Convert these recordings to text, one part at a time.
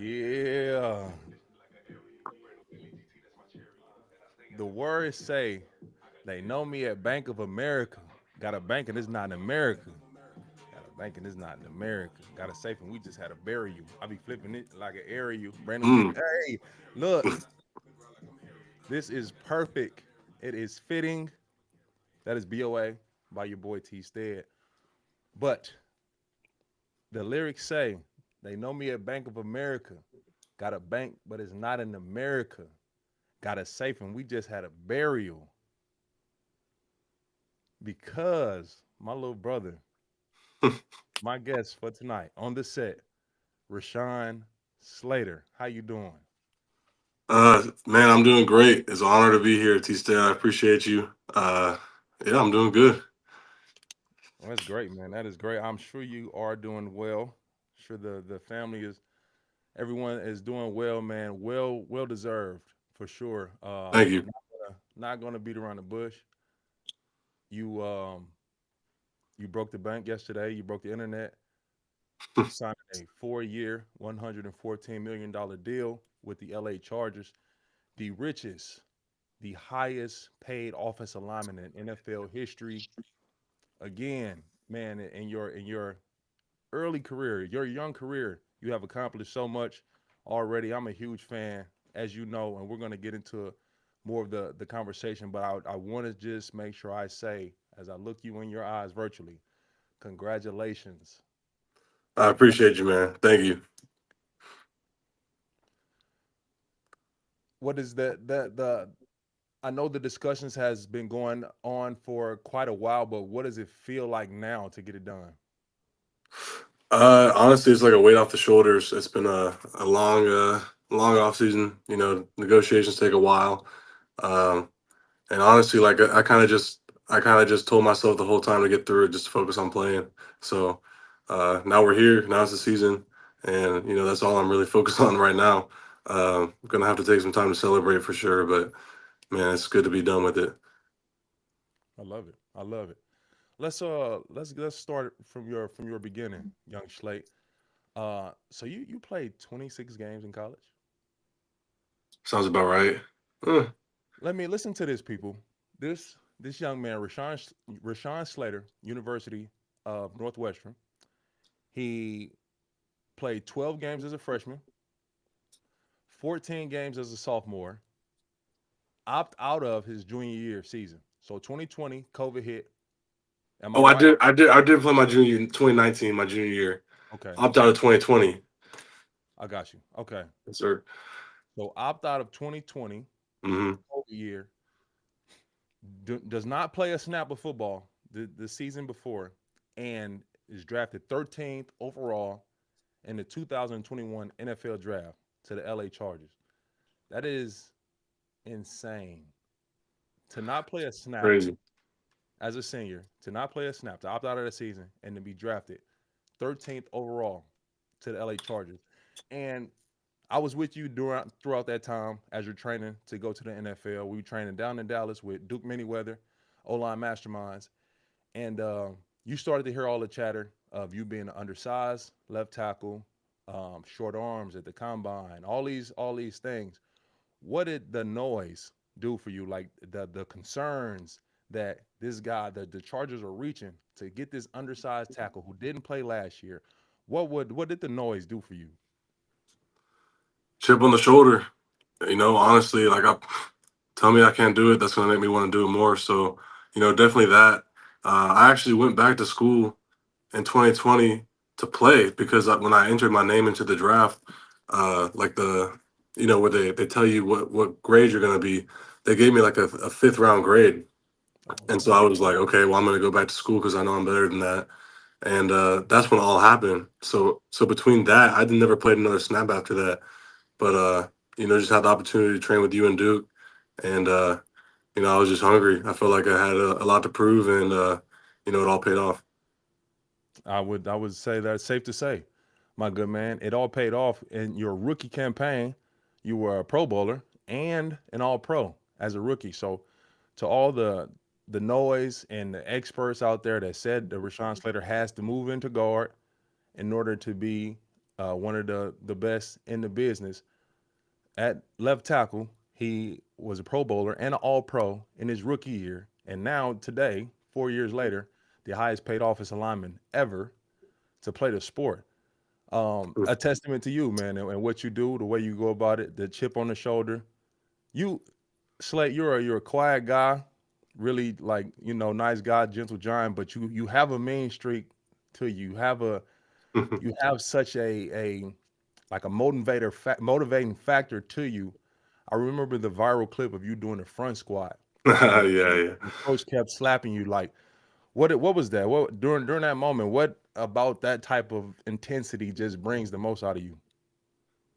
Yeah. The words say they know me at Bank of America. Got a bank and it's not in America. Got a bank and it's not in America. Got a safe and we just had to bury you. I be flipping it like an aerial. Random people. Mm. Hey, look, this is perfect. It is fitting. That is BOA by your boy T Stead. But the lyrics say they know me at Bank of America. Got a bank, but it's not in America. Got a safe and we just had a burial because my little brother, my guest for tonight on the set, Rashawn Slater. How you doing? Man, I'm doing great. It's an honor to be here, T Stan. I appreciate you. Yeah, I'm doing good. Well, that's great, man. That is great. I'm sure you are doing well. Sure the family is everyone is doing well, man. Well deserved for sure. Thank you. Not gonna beat around the bush. You you broke the bank yesterday. You broke the internet. Signed a 4-year, $114 million deal with the LA Chargers, the richest, the highest paid offensive lineman in NFL history. Again, man, in your early career, your young career, you have accomplished so much already. I'm a huge fan, as you know, and we're going to get into more of the conversation. But I want to just make sure I say, as I look you in your eyes virtually, congratulations. I appreciate you, man. Thank you. What is the I know the discussions has been going on for quite a while, but what does it feel like now to get it done? Honestly, it's like a weight off the shoulders. It's been a long off season. Negotiations take a while. Um, and honestly, like I kind of just told myself the whole time to get through it, just to focus on playing. So now we're here. Now it's the season, and that's all I'm really focused on right now. Gonna have to take some time to celebrate for sure, but man, it's good to be done with it. I love it. I love it. Let's start from your beginning, young Slate. So you played 26 games in college. Sounds about right. Uh, Let me listen to this, people. This young man, Rashawn Slater, University of Northwestern. He played 12 games as a freshman, 14 games as a sophomore. Opt out of his junior year season. So 2020, COVID hit. Am I oh, right? I did play my junior in 2019, my junior year. Okay, Opt out of 2020. I got you. Okay, Yes, sir. so opt out of 2020, Hmm. COVID year. Does not play a snap of football the season before, and is drafted 13th overall in the 2021 NFL Draft to the LA Chargers. That is insane. To not play a snap Crazy. as a senior, to not play a snap, to opt out of the season, and to be drafted 13th overall to the LA Chargers. And I was with you throughout that time as you're training to go to the NFL. We were training down in Dallas with Duke Manyweather, O-line masterminds, and you started to hear all the chatter of you being an undersized left tackle, short arms at the combine, all these things. What did the noise do for you? Like the concerns that this guy, the Chargers are reaching to get this undersized tackle who didn't play last year. What did the noise do for you? Chip on the shoulder. Honestly, like tell me I can't do it. That's gonna make me want to do it more. So, definitely that. I actually went back to school in 2020 to play because when I entered my name into the draft, like where they tell you what grade you're gonna be, they gave me like a fifth round grade, Oh and so wow. I was like, okay, well I'm gonna go back to school because I know I'm better than that, and that's when all happened. So between that, I never played another snap after that, but just had the opportunity to train with you and Duke, and I was just hungry. I felt like I had a lot to prove, and it all paid off. I would say that's safe to say, my good man. It all paid off in your rookie campaign. You were a Pro Bowler and an All Pro as a rookie. So, to all the noise and the experts out there that said that Rashawn Slater has to move into guard in order to be one of the best in the business. At left tackle, he was a Pro Bowler and an All Pro in his rookie year, and now today, 4 years later, the highest paid offensive lineman ever to play the sport. A testament to you, man, and what you do, the way you go about it, the chip on the shoulder. You, Slate, you're a quiet guy, really like nice guy, gentle giant, but you have a mean streak to you. You have such a like a motivating factor to you. I remember the viral clip of you doing the front squat, Yeah, and yeah. the coach kept slapping you. Like, what was that? What during that moment? What about that type of intensity just brings the most out of you?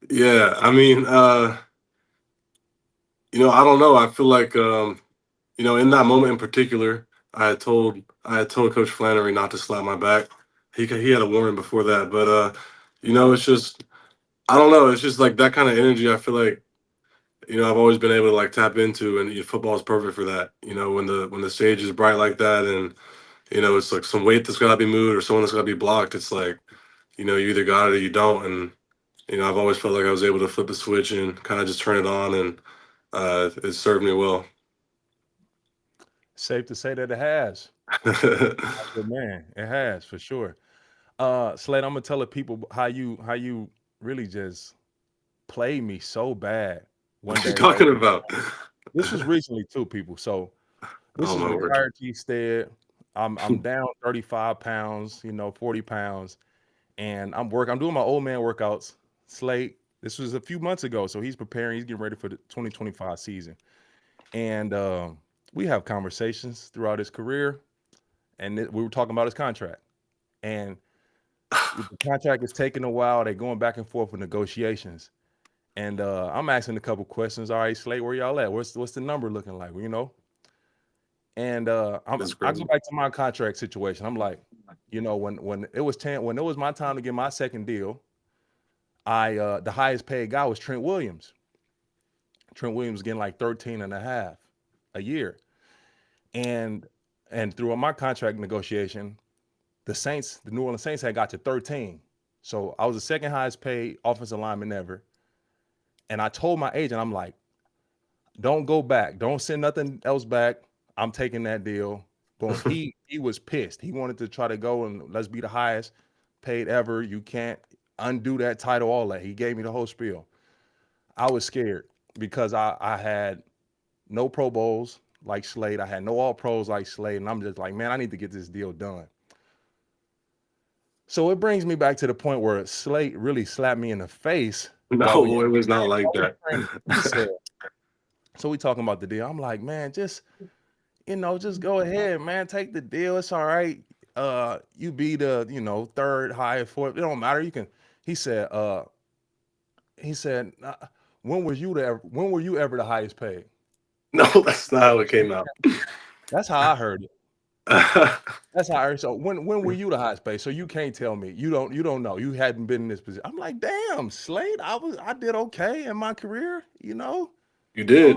Yeah, I mean, I don't know. I feel like in that moment in particular, I had told Coach Flannery not to slap my back. He had a warning before that, but it's just I don't know. It's just like that kind of energy. I feel like I've always been able to like tap into, and football is perfect for that. When the stage is bright like that, and it's like some weight that's got to be moved or someone that's got to be blocked. It's like you either got it or you don't, and I've always felt like I was able to flip the switch and kind of just turn it on, and it served me well. Safe to say that it has. But man, it has for sure. Slade, I'm gonna tell the people how you really just played me so bad one What you day. talking about? This was recently too, people. So this Oh is my word. retired T Stead. I'm down 35 pounds, 40 pounds, and I'm doing my old man workouts. Slate. This was a few months ago, so he's preparing. He's getting ready for the 2025 season, and we have conversations throughout his career, and we were talking about his contract, and the contract is taking a while. They're going back and forth with negotiations. And I'm asking a couple questions. All right, Slate, where y'all at? What's the number looking like? And That's I go crazy. back to my contract situation. I'm like, when it was my time to get my second deal, I the highest paid guy was Trent Williams. Trent Williams getting like 13 and a half a year. And through my contract negotiation, the New Orleans Saints had got to 13. So I was the second highest paid offensive lineman ever. And I told my agent, I'm like, don't go back. Don't send nothing else back. I'm taking that deal. Boom. He was pissed. He wanted to try to go and let's be the highest paid ever. You can't undo that title, all that. He gave me the whole spiel. I was scared because I had no Pro Bowls like Slade. I had no All Pros like Slade. And I'm just like, man, I need to get this deal done. So it brings me back to the point where Slade really slapped me in the face while we No, it was not like while we that. training. He said, so we talking about the deal. I'm like, man, just go ahead, man. Take the deal. It's all right. You be the, third, highest, fourth. It don't matter. You can. He said, when were you ever the highest paid? No, that's not how it came out. That's how I heard it. That's how I heard. So when were you the highest paid? So you can't tell me. You don't know. You hadn't been in this position. I'm like, damn, Slade, I did okay in my career. You I'm did.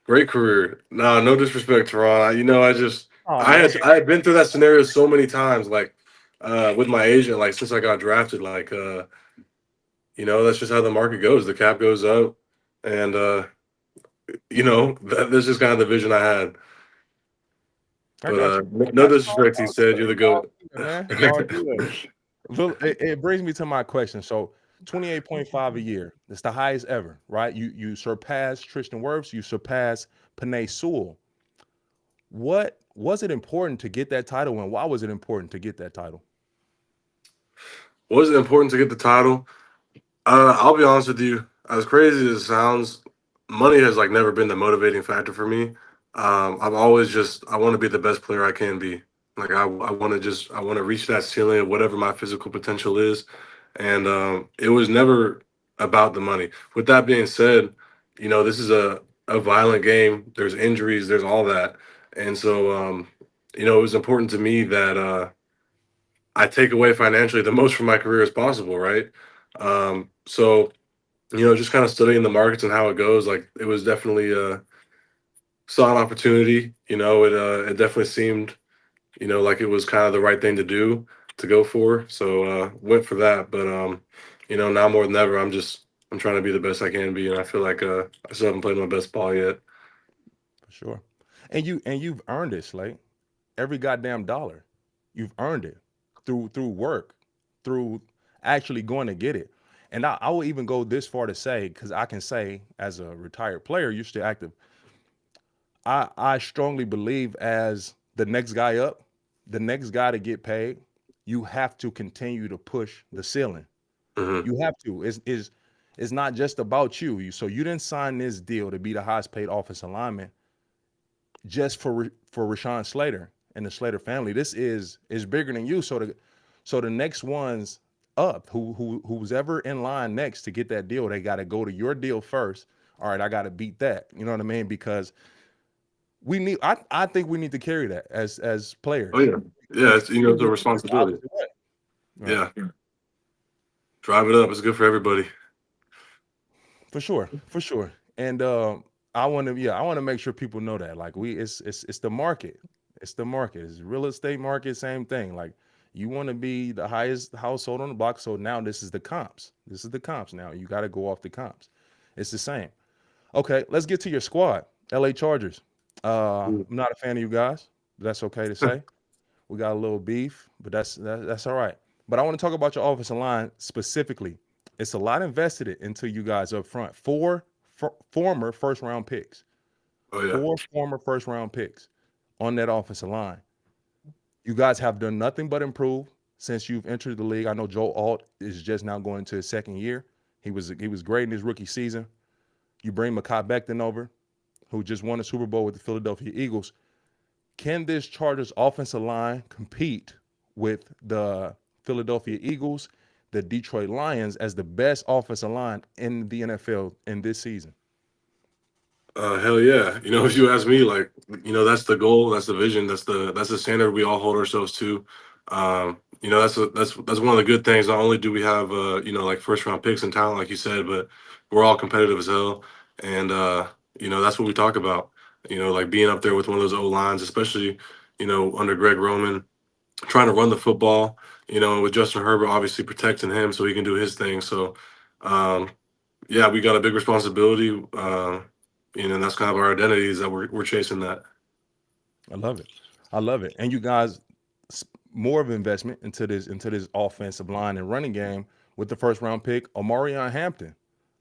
Great career. No, no disrespect, Teron. I just oh I man. had I had been through that scenario so many times, like with my agent, like since I got drafted, like that's just how the market goes. The cap goes up, and that's just kind of the vision I had. I But got you. no That's disrespect, he all said good. you're the It's all goat. good, man. It's all good. Well, it brings me to my question. So 28.5 a year. It's the highest ever, right? You surpass Tristan Wirfs, you surpass Panay Sewell. What was it important to get that title and why was it important to get that title? Was it important to get the title? I'll be honest with you. As crazy as it sounds, money has like never been the motivating factor for me. I've always just I want to be the best player I can be. Like I want to reach that ceiling of whatever my physical potential is, and it was never about the money. With that being said, this is a violent game. There's injuries. There's all that, and so it was important to me that I take away financially the most from my career as possible, right? So just kind of studying the markets and how it goes, like it was definitely saw an opportunity. It definitely seemed like it was kind of the right thing to do. to go for. So went for that. But now more than ever, I'm trying to be the best I can be, and I feel like I still haven't played my best ball yet. For sure. And you've earned it, Slate. Every goddamn dollar. You've earned it through work, through actually going to get it. And I will even go this far to say, because I can say as a retired player, you're still active. I strongly believe as the next guy up, the next guy to get paid, you have to continue to push the ceiling. Hmm. You have to. It's not just about you. So you didn't sign this deal to be the highest paid offensive lineman just for Rashawn Slater and the Slater family. This is bigger than you. So the next ones up, who's ever in line next to get that deal, they got to go to your deal first. All right, I got to beat that. You know what I mean? Because I think we need to carry that as Oh players. yeah, yeah. It's, We it's a need to go the responsibility. opposite way. Right. Yeah, drive it up. It's good for everybody. For sure, for sure. And I want to make sure people know that. Like it's the market. It's the market. It's real estate market, same thing. Like you want to be the highest household on the block. So now this is the comps. This is the comps now. You got to go off the comps. It's the same. Okay, let's get to your squad. LA Chargers. I'm not a fan of you guys. That's okay to say. We got a little beef, but that's all right. But I want to talk about your offensive line specifically. It's a lot invested into you guys up front. Four former first round picks, Oh yeah. four former first round picks on that offensive line. You guys have done nothing but improve since you've entered the league. I know Joe Alt is just now going into his second year. He was great in his rookie season. You bring Mekhi Becton over, who just won a Super Bowl with the Philadelphia Eagles. Can this Chargers offensive line compete with the Philadelphia Eagles, the Detroit Lions as the best offensive line in the NFL in this season? Hell yeah. If you ask me, like, that's the goal, that's the vision, that's the standard we all hold ourselves to. That's one of the good things. Not only do we have like first round picks and talent, like you said, but we're all competitive as hell. And that's what we talk about. Like being up there with one of those O lines, especially, under Greg Roman, trying to run the football, and with Justin Herbert obviously protecting him so he can do his thing. So um yeah, we got a big responsibility. And that's kind of our identity is that we're chasing that. I love it. I love it. And you guys more of investment into this offensive line and running game with the first round pick, Omarion Hampton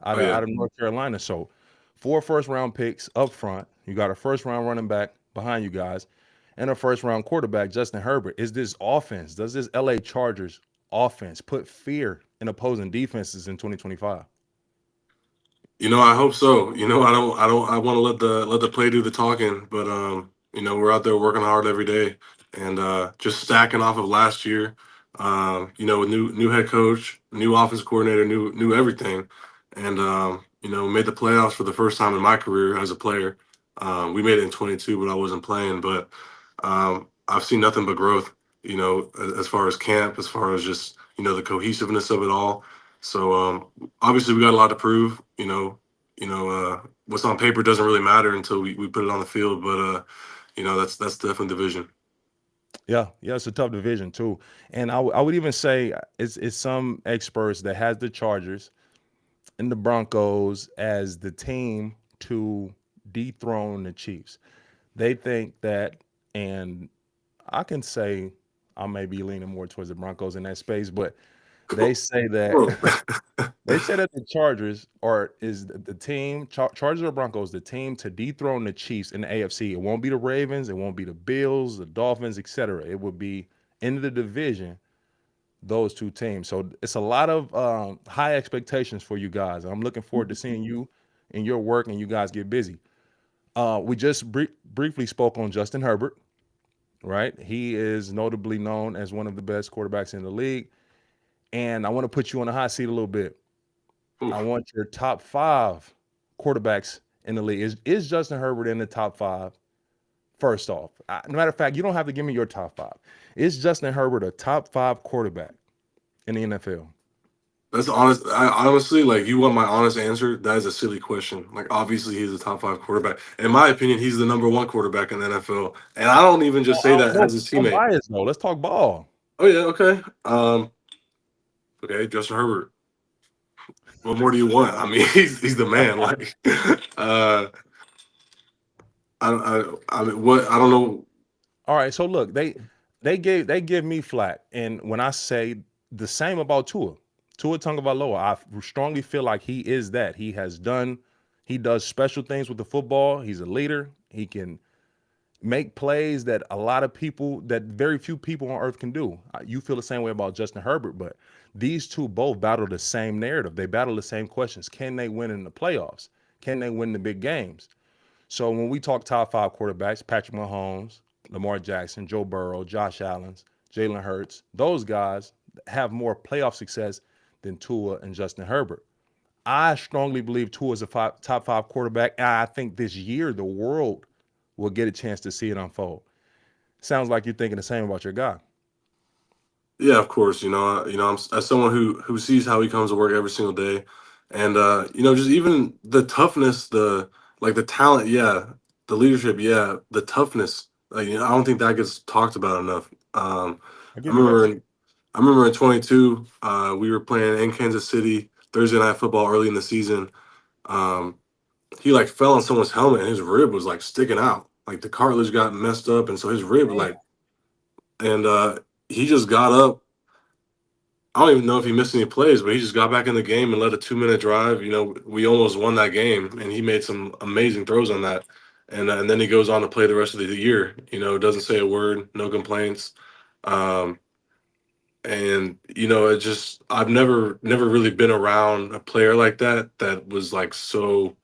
out Oh of yeah. out of North Carolina. So four first round picks up front. You got a first round running back behind you guys, and a first round quarterback, Justin Herbert. Is this offense? Does this LA Chargers offense put fear in opposing defenses in 2025? I hope so. I want to let the play do the talking, but we're out there working hard every day and just stacking off of last year. With new head coach, new offensive coordinator, new everything, and made the playoffs for the first time in my career as a player. We made it in 22, but I wasn't playing. But I've seen nothing but growth. As far as camp, as far as just the cohesiveness of it all. So obviously we got a lot to prove. What's on paper doesn't really matter until we put it on the field. But that's definitely the vision. Yeah, yeah, it's a tough division too. And I would even say it's some experts that has the Chargers and the Broncos as the team to dethrone the Chiefs. They think that, and I can say I may be leaning more towards the Broncos in that space, but they say that Cool. they say that the Chargers are is the team Chargers or Broncos the team to dethrone the Chiefs in the AFC. It won't be the Ravens, it won't be the Bills, the Dolphins, etc. It will be in the division those two teams. So it's a lot of high expectations for you guys. I'm looking forward to seeing you and your work and you guys get busy. We just briefly spoke on Justin Herbert, right? He is notably known as one of the best quarterbacks in the league. And I want to put you on the hot seat a little bit. I Oof. want your top five quarterbacks in the league. Is Justin Herbert in the top five? First off, no matter of fact, you don't have to give me your top five. Is Justin Herbert a top five quarterback in the NFL? That's honest. I honestly, like, you want my honest answer? That is a silly question. Like, obviously, he's a top five quarterback. In my opinion, he's the number one quarterback in the NFL. And I don't even just say that No, as his I'm teammate. biased though. Let's talk ball. Oh yeah, okay. Okay, Justin Herbert. What more do you want? I mean, he's the man. Like, uh, I mean, what I don't know. All right, so look, they give me flack, and when I say the same about Tua Tagovailoa, I strongly feel like he is that. He does special things with the football. He's a leader. He can make plays that very few people on earth can do. You feel the same way about Justin Herbert, but these two both battle the same narrative. They battle the same questions. Can they win in the playoffs? Can they win the big games? So when we talk top five quarterbacks, Patrick Mahomes, Lamar Jackson, Joe Burrow, Josh Allen, Jalen Hurts, those guys have more playoff success than Tua and Justin Herbert. I strongly believe Tua is a top five quarterback. And I think this year the world will get a chance to see it unfold. Sounds like you're thinking the same about your guy. Yeah, of course. I'm as someone who sees how he comes to work every single day, and just even the toughness, the talent, yeah, the leadership, yeah, the toughness. I don't think that gets talked about enough. I I give you that. remember in I remember in 22, we were playing in Kansas City Thursday night football early in the season. Um, he like fell on someone's helmet and his rib was like sticking out, like the cartilage got messed up, and so his rib Damn. like, and he just got up. I don't even know if he missed any plays, but he just got back in the game and led a 2-minute drive. We almost won that game, and he made some amazing throws on that. And then he goes on to play the rest of the year. Doesn't say a word, no complaints. Um, and it just I've never really been around a player like that was like so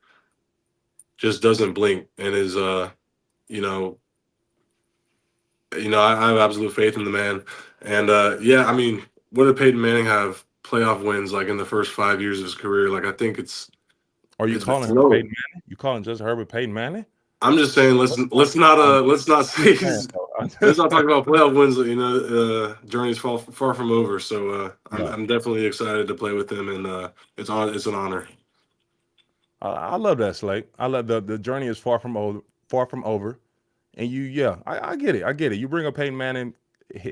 just doesn't blink and is you know I have absolute faith in the man. And yeah, I mean, what did Peyton Manning have playoff wins like in the first 5 years of his career? Like I think Are you it's calling him low. Peyton Manning? You calling Justin Herbert Peyton Manning? I'm just saying let's not I'm just say saying, let's though. not talk about playoff wins. Journey's far from over. So I'm No, I'm definitely excited to play with him, and it's an honor. I love that, Slate. I love the journey is far from over. And yeah, I get it. I get it. You bring up Peyton Manning,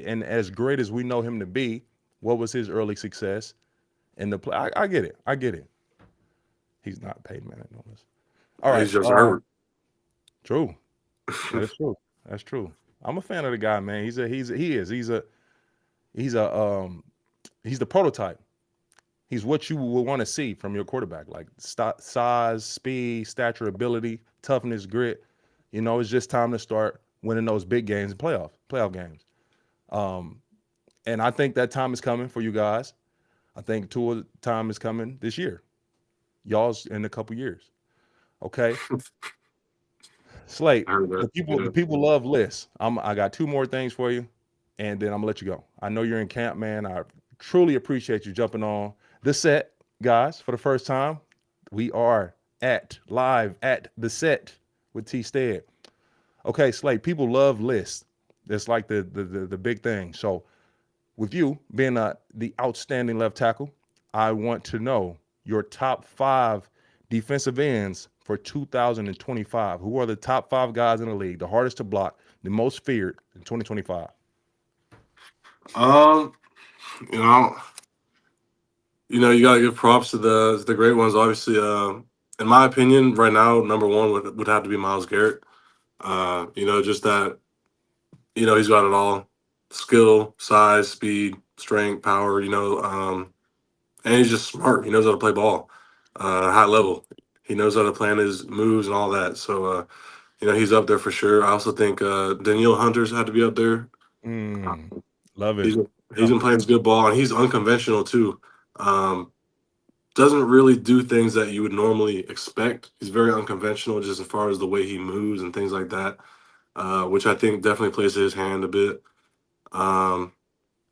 and as great as we know him to be, what was his early success in the play? I get it. I get it. He's not Peyton Manning on this. All right. He's just Herbert. True. That is true. That's true. I'm a fan of the guy, man. He's a he's the prototype. He's what you would want to see from your quarterback, like size, speed, stature, ability, toughness, grit. It's just time to start winning those big games and playoff games. Um, and I think that time is coming for you guys. I think tour time is coming this year. Y'all's in a couple years. Okay. Slate, I heard that. the Yeah. people love lists. I got two more things for you, and then I'm gonna let you go. I know you're in camp, man. I truly appreciate you jumping on the set, guys, for the first time. We are live at the set with T Stead. Okay, Slate, people love lists. That's like the big thing. So with you being the outstanding left tackle, I want to know your top five defensive ends for 2025. Who are the top five guys in the league, the hardest to block, the most feared in 2025? Um, you know, you gotta give props to the great ones. Obviously, in my opinion, right now, number one would have to be Miles Garrett. Just that, he's got it all: skill, size, speed, strength, power. And he's just smart. He knows how to play ball, high level. He knows how to plan his moves and all that. So, he's up there for sure. I also think Daniil Hunter's had to be up there. Mm, love it. He's he's Yep. been playing good ball, and he's unconventional too. Um, doesn't really do things that you would normally expect. He's very unconventional, just as far as the way he moves and things like that, which I think definitely plays to his hand a bit. Um,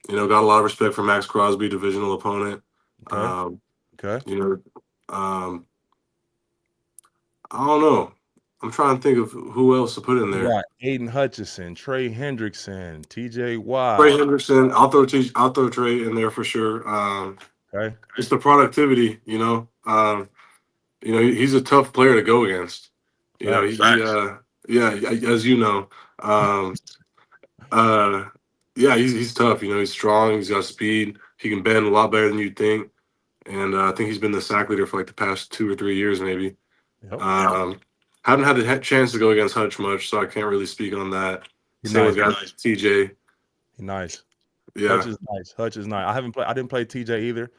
got a lot of respect for Max Crosby, divisional opponent. Okay. Um, Okay. you know, I don't know. I'm trying to think of who else to put in You there. got Aiden Hutchinson, Trey Hendrickson, TJ Trey Watt. Henderson, I'll throw Trey in there for sure. Okay. It's the productivity, he's a tough player to go against. Facts. Yeah, as you know. Um, uh, Yeah, he's tough. You know, he's strong. He's got speed. He can bend a lot better than you think. And I think he's been the sack leader for like the past 2 or 3 years, maybe. Yep. Um, haven't had a chance to go against Hutch much, so I can't really speak on that. He Same with nice, guys man. like TJ. He nice. Hutch Yeah, is nice. Hutch is nice. I didn't play TJ either.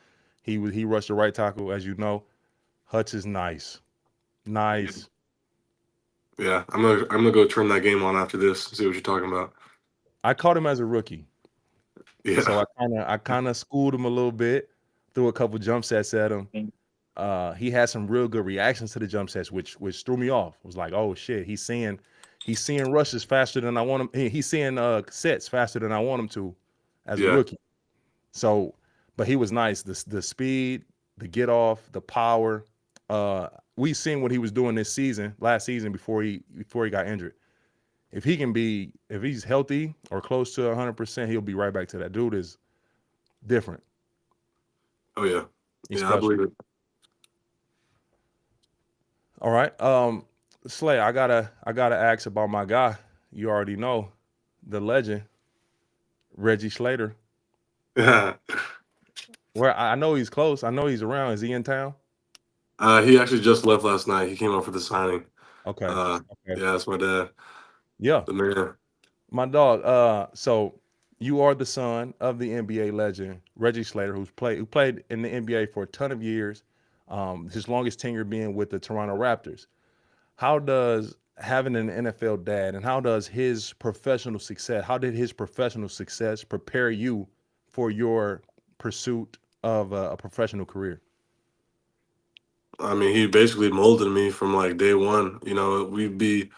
He rushed the right tackle, as you know. Hutch is nice. Nice. yeah. I'm gonna go turn that game on after this. See what you're talking about. I caught him as a rookie. So Yeah, I kinda schooled him a little bit, threw a couple jump sets at him. He had some real good reactions to the jump sets, which threw me off. It was like, oh shit, he's seeing rushes faster than I want him. He's seeing sets faster than I want him to as a yeah, rookie. So, but he was nice. The speed, the get off, the power. We seen what he was doing last season before he got injured. If he's healthy or close to 100%, he'll be right back to that. Dude is different. oh yeah, He's yeah. I special. believe it. All right. Slay, I gotta ask about my guy. You already know, the legend, Reggie Slater. Yeah. Where I know he's close. I know he's around. Is he in town? He actually just left last night. He came out for the signing. Okay. Uh, Okay. yeah, that's my dad, Yeah. the man. My dog. So you are the son of the NBA legend Reggie Slater, who played in the NBA for a ton of years. His longest tenure being with the Toronto Raptors. How does having an NFL dad and how did his professional success prepare you for your pursuit of a professional career? I mean, he basically molded me from like day one. You know, we'd be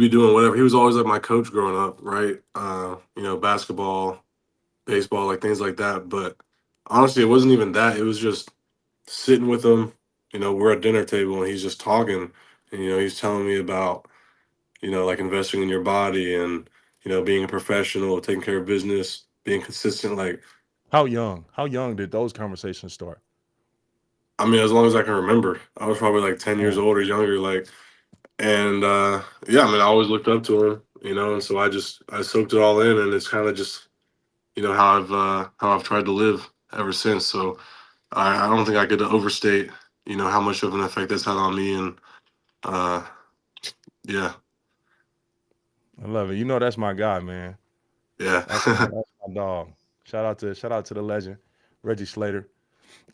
doing whatever. He was always like my coach growing up, right? You know, basketball, baseball, like things like that. But honestly, it wasn't even that. It was just sitting with him. You know, we're at dinner table and he's just talking, and you know, he's telling me about like investing in your body and being a professional, taking care of business, being consistent. Like, How young? How young did those conversations start? I mean, as long as I can remember, I was probably like 10 years Man, old or younger. Like, and yeah, I mean, I always looked up to him, and so I soaked it all in, and it's kind of just how I've tried to live ever since. So I don't think I could overstate how much of an effect that's had on me, and uh, yeah, I love it. You know that's my guy, man. yeah. That's my dog. Shout out to the legend, Reggie Slater.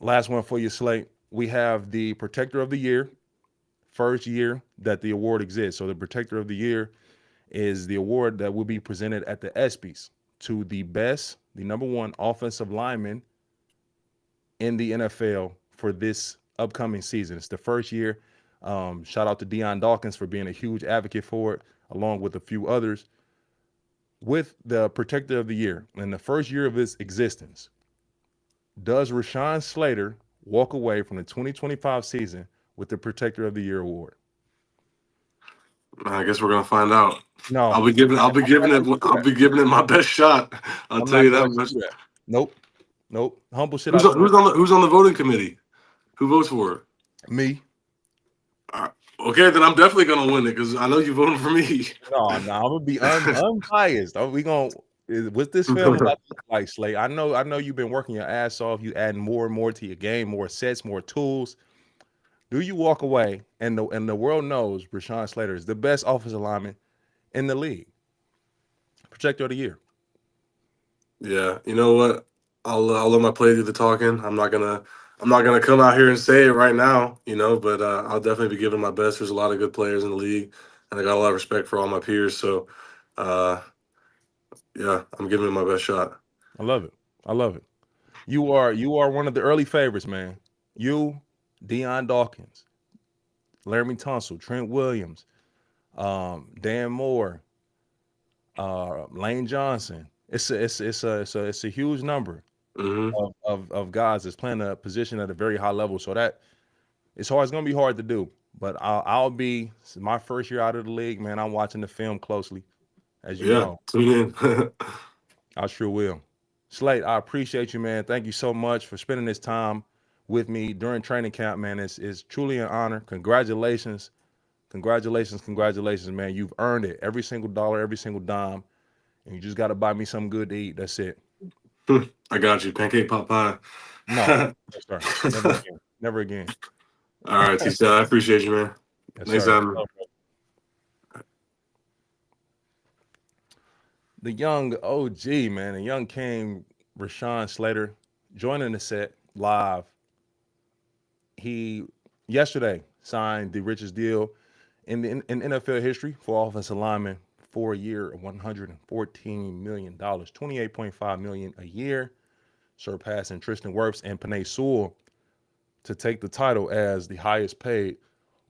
Last one for you, Slate. We have the Protector of the Year, first year that the award exists. So the Protector of the Year is the award that will be presented at the ESPYS to the number one offensive lineman in the NFL for this upcoming season. It's the first year. Shout out to Deion Dawkins for being a huge advocate for it, along with a few others. With the Protector of the Year, in the first year of its existence, does Rashawn Slater walk away from the 2025 season with the Protector of the Year award? I guess we're gonna find out. No, I'll be giving it my best shot. I'll I'm tell not you gonna that let you much. do that. Nope, nope. Humble shit out the way. Who's on the voting committee? Who votes for it? Me. Uh, okay, then I'm definitely gonna win it because I know you voting for me. No, I'm gonna be unbiased. We gonna what's this film about to look like, Slay? I know you've been working your ass off. You adding more and more to your game, more sets, more tools. Do you walk away and the world knows Rashawn Slater is the best offensive lineman in the league? Protector of the year. Yeah, you know what? I'll let my play do the talking. I'm not gonna come out here and say it right now, but I'll definitely be giving my best. There's a lot of good players in the league, and I got a lot of respect for all my peers. So, uh, yeah, I'm giving it my best shot. I love it. I love it. You are one of the early favorites, man. You, Deion Dawkins, Laramie Tunsil, Trent Williams, Dan Moore, Lane Johnson. It's a huge number Hmm. of guys that's playing a position at a very high level. So that it's gonna be hard to do. But I'll be this is my first year out of the league, man. I'm watching the film closely, as you Yeah, know. tune in. I sure will. Slate, I appreciate you, man. Thank you so much for spending this time with me during training camp, man. It's truly an honor. Congratulations, man. You've earned it. Every single dollar, every single dime. and you just got to buy me something good to eat. That's it. I got you. Pancake pot pie. No, no, sir. Never again. Never again. All right, T-Stat, I appreciate you, man. Yes, Next sir. time. The young OG, man, the young king, Rashawn Slater, joining the set live. He yesterday signed the richest deal in NFL history for offensive lineman, 4 year, $114 million, 28.5 million a year, surpassing Tristan Wirfs and Panay Sewell to take the title as the highest paid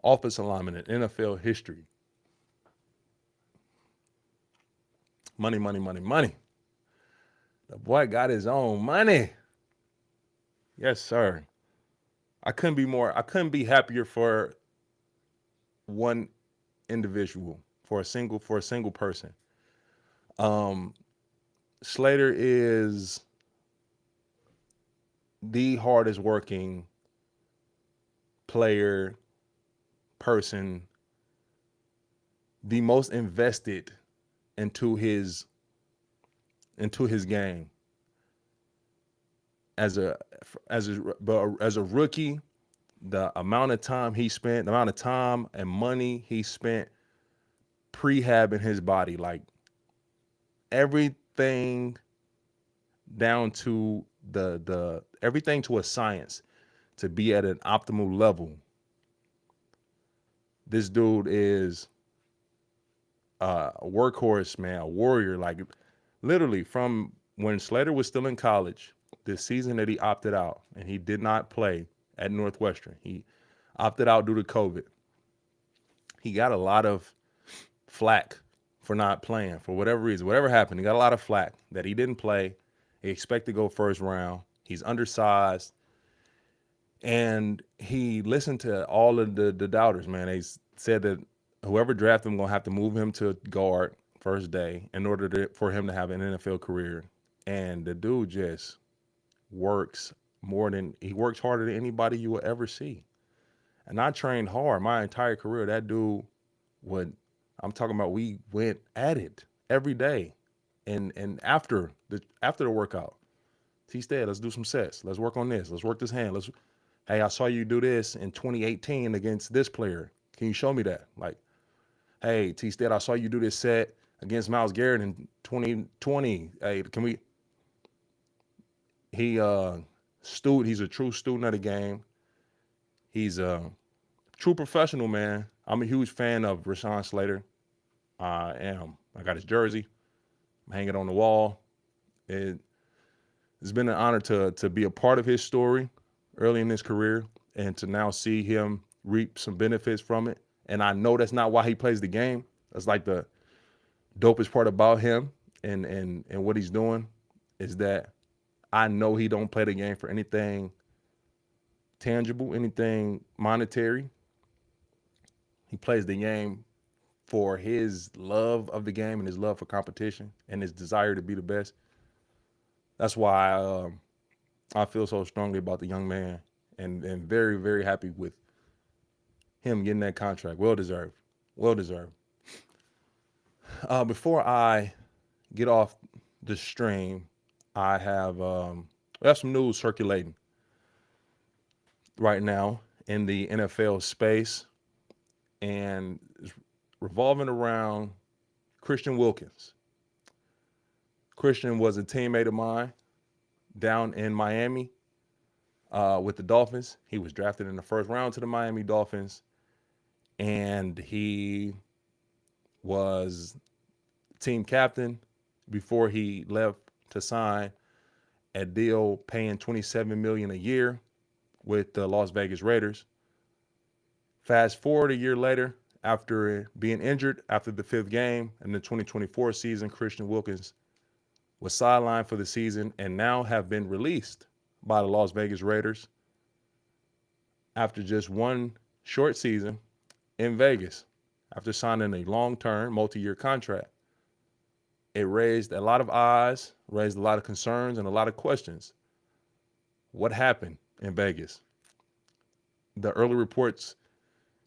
offensive lineman in NFL history. Money, money, money, money. The boy got his own money. Yes, sir. I couldn't be happier for one individual, for a single person. Um, Slater is the hardest working player, person, the most invested into his game as a as a rookie. The amount of time he spent, the amount of time and money he spent prehabbing his body, like everything down to the everything to a science to be at an optimal level. This dude is a workhorse, man, a warrior. Like literally from when Slater was still in college, this season that he opted out and he did not play at Northwestern. He opted out due to COVID. He got a lot of flack for not playing for whatever reason. Whatever happened, he got a lot of flack that he didn't play. He expected to go first round. He's undersized. And he listened to all of the doubters, man. They said that whoever drafted him going to have to move him to guard first day in order for him to have an NFL career. And the dude just works he works harder than anybody you will ever see. And I trained hard my entire career. That dude I'm talking about, we went at it every day. And after the workout, he said, let's do some sets. Let's work on this. Let's work this hand. Hey, I saw you do this in 2018 against this player. Can you show me that? Like, hey, T-Stead, I saw you do this set against Myles Garrett in 2020. Hey, can we? He's a true student of the game. He's a true professional, man. I'm a huge fan of Rashawn Slater. I am. I got his jersey. I'm hanging on the wall. It's been an honor to be a part of his story early in his career and to now see him reap some benefits from it. And I know that's not why he plays the game. That's like the dopest part about him and what he's doing is that I know he don't play the game for anything tangible, anything monetary. He plays the game for his love of the game and his love for competition and his desire to be the best. That's why I feel so strongly about the young man and very, very happy with him getting that contract. Well deserved. Well deserved. Before I get off the stream, I have we have some news circulating right now in the NFL space, and it's revolving around Christian Wilkins. Christian was a teammate of mine down in Miami with the Dolphins. He was drafted in the first round to the Miami Dolphins, and he was team captain before he left to sign a deal paying $27 million a year with the Las Vegas Raiders. Fast forward a year later, after being injured after the fifth game in the 2024 season, Christian Wilkins was sidelined for the season and now have been released by the Las Vegas Raiders after just one short season in Vegas after signing a long-term, multi-year contract. It raised a lot of eyes, raised a lot of concerns and a lot of questions. What happened in Vegas? The early reports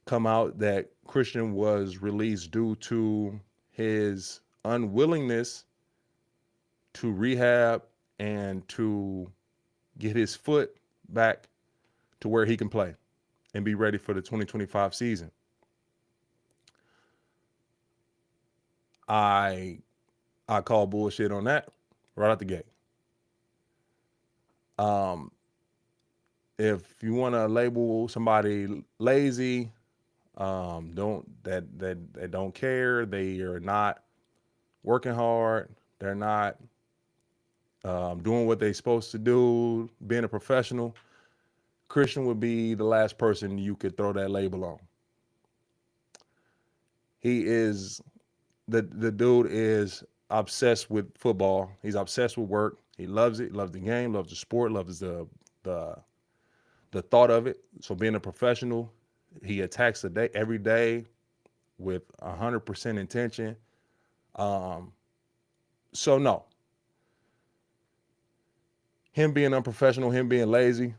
come out that Christian was released due to his unwillingness to rehab and to get his foot back to where he can play and be ready for the 2025 season. I call bullshit on that right out the gate. If you want to label somebody lazy, they don't care, they are not working hard, they're not doing what they're supposed to do, being a professional, Christian would be the last person you could throw that label on. He is the dude is obsessed with football. He's obsessed with work. He loves it. Loves the game. Loves the sport. Loves the thought of it. So being a professional, he attacks the day every day with 100% intention. So no, him being unprofessional, him being lazy,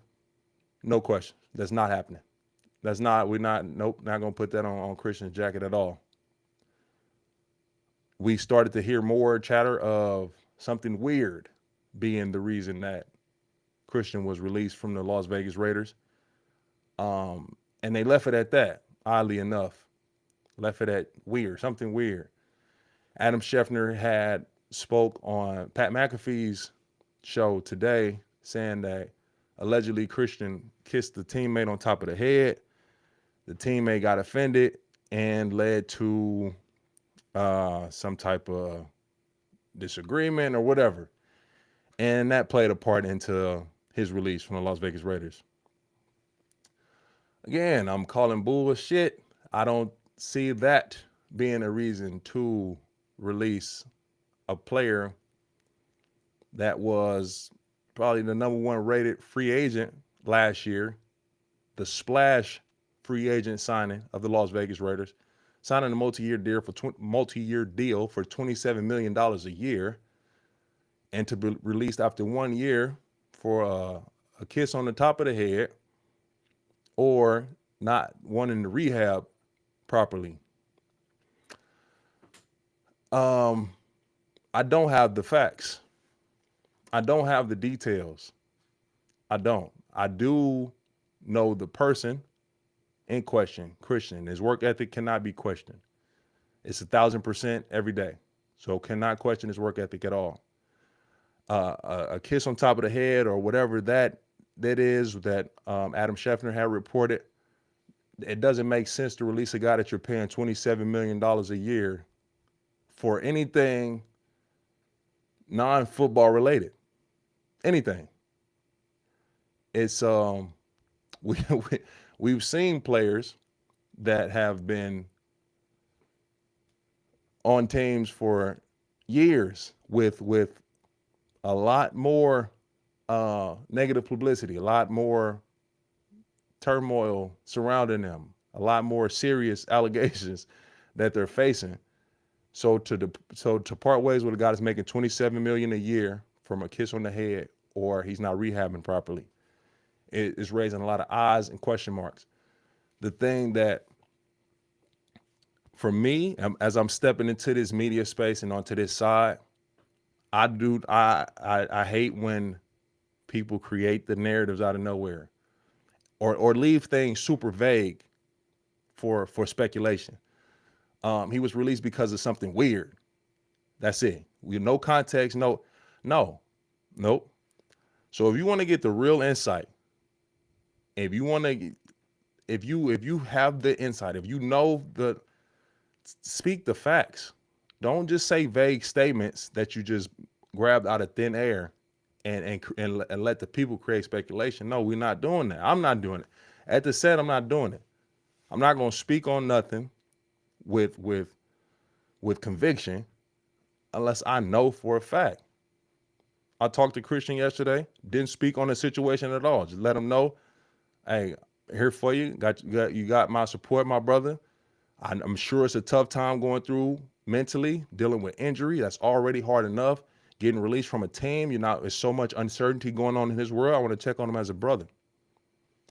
no question. That's not happening. We're not, nope, not going to put that on Christian's jacket at all. We started to hear more chatter of something weird being the reason that Christian was released from the Las Vegas Raiders. And they left it at that, oddly enough. Left it at weird, something weird. Adam Schefter had spoke on Pat McAfee's show today saying that allegedly Christian kissed the teammate on top of the head. The teammate got offended and led to some type of disagreement or whatever. And that played a part into his release from the Las Vegas Raiders. Again, I'm calling bullshit. I don't see that being a reason to release a player that was probably the number one rated free agent last year, the splash free agent signing of the Las Vegas Raiders, signing a multi-year deal for $27 million a year, and to be released after 1 year for a kiss on the top of the head or not wanting to rehab properly. I don't have the facts. I don't have the details. I don't. I do know the person in question, Christian. His work ethic cannot be questioned. It's 1,000% every day. So cannot question his work ethic at all. A kiss on top of the head or whatever that is that Adam Schefter had reported, it doesn't make sense to release a guy that you're paying $27 million a year for anything non-football related. Anything. It's we've seen players that have been on teams for years with a lot more negative publicity, a lot more turmoil surrounding them, a lot more serious allegations that they're facing. So to part ways with a guy that's making $27 million a year from a kiss on the head, or he's not rehabbing properly, it is raising a lot of eyes and question marks. The thing that, for me, as I'm stepping into this media space and onto this side, I hate when people create the narratives out of nowhere, or leave things super vague for speculation. He was released because of something weird. That's it. We have no context. Nope. So if you want to get the real insight, if you have the insight, if you know speak the facts. Don't just say vague statements that you just grabbed out of thin air and let the people create speculation. No, we're not doing that. I'm not doing it. At the set, I'm not doing it. I'm not going to speak on nothing with conviction unless I know for a fact. I talked to Christian yesterday, didn't speak on the situation at all. Just let him know, hey, here for you. You got my support, my brother. I'm sure it's a tough time going through mentally, dealing with injury. That's already hard enough. Getting released from a team, there's so much uncertainty going on in his world. I want to check on him as a brother,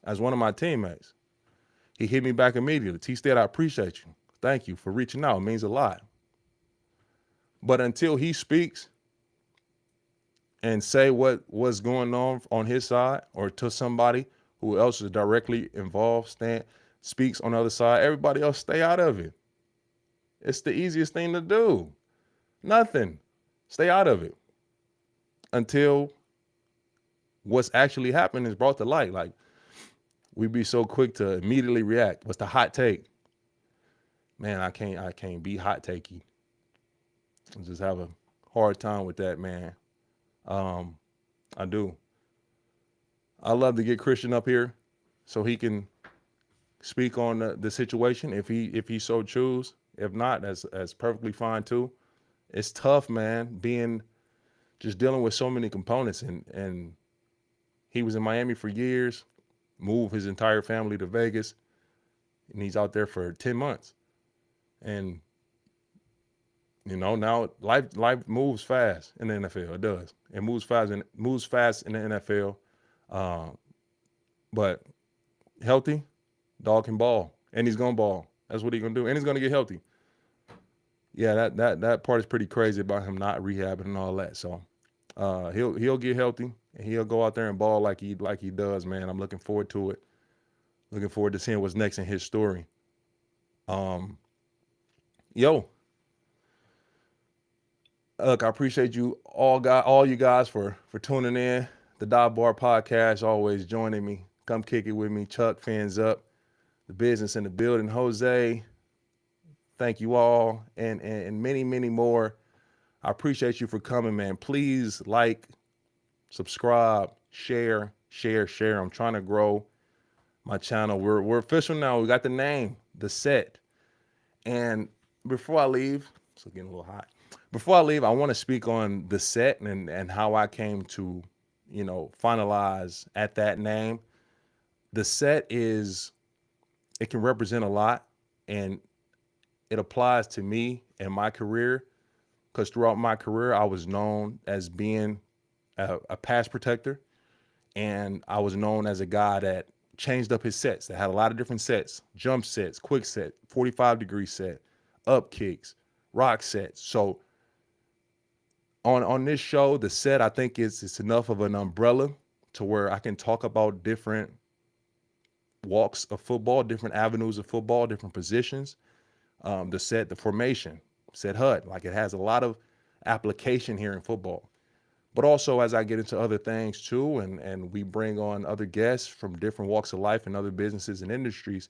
as one of my teammates. He hit me back immediately. T-State, I appreciate you. Thank you for reaching out. It means a lot. But until he speaks, and say what's going on his side, or to somebody who else is directly involved, speaks on the other side, everybody else stay out of it. It's the easiest thing to do. Nothing. Stay out of it until what's actually happened is brought to light. Like, we be so quick to immediately react. What's the hot take? Man, I can't be hot takey. I just have a hard time with that, man. Um, I do. I love to get Christian up here so he can speak on the situation if he so choose. If not, that's perfectly fine too. It's tough, man, being just dealing with so many components, and he was in Miami for years, moved his entire family to Vegas, and he's out there for 10 months. And now life moves fast in the NFL. It does. It moves fast in the NFL. Um, but healthy, dog can ball, and he's gonna ball. That's what he's gonna do, and he's gonna get healthy. Yeah, that part is pretty crazy about him not rehabbing and all that. So he'll get healthy, and he'll go out there and ball like he does, man. I'm looking forward to it. Looking forward to seeing what's next in his story. Um, yo, look, I appreciate all you guys for tuning in. The Dive Bar Podcast, always joining me. Come kick it with me. Chuck, fans up. The business in the building. Jose, thank you all, and many, many more. I appreciate you for coming, man. Please like, subscribe, share. I'm trying to grow my channel. We're official now. We got the name, The Set. And before I leave, it's getting a little hot. Before I leave, I want to speak on The Set and how I came to, finalize at that name. The Set it can represent a lot, and it applies to me and my career, because throughout my career, I was known as being a pass protector, and I was known as a guy that changed up his sets, that had a lot of different sets: jump sets, quick set, 45-degree set, up kicks, rock sets. So on this show, The Set, I think it's enough of an umbrella to where I can talk about different walks of football, different avenues of football, different positions. The set, the formation, set HUD, like, it has a lot of application here in football. But also, as I get into other things too, and we bring on other guests from different walks of life and other businesses and industries,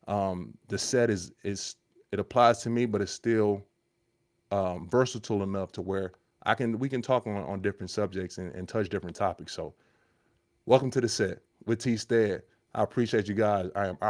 the set is it applies to me, but it's still versatile enough to where we can talk on different subjects and touch different topics. So welcome to The Set with T Stead. I appreciate you guys. I am out.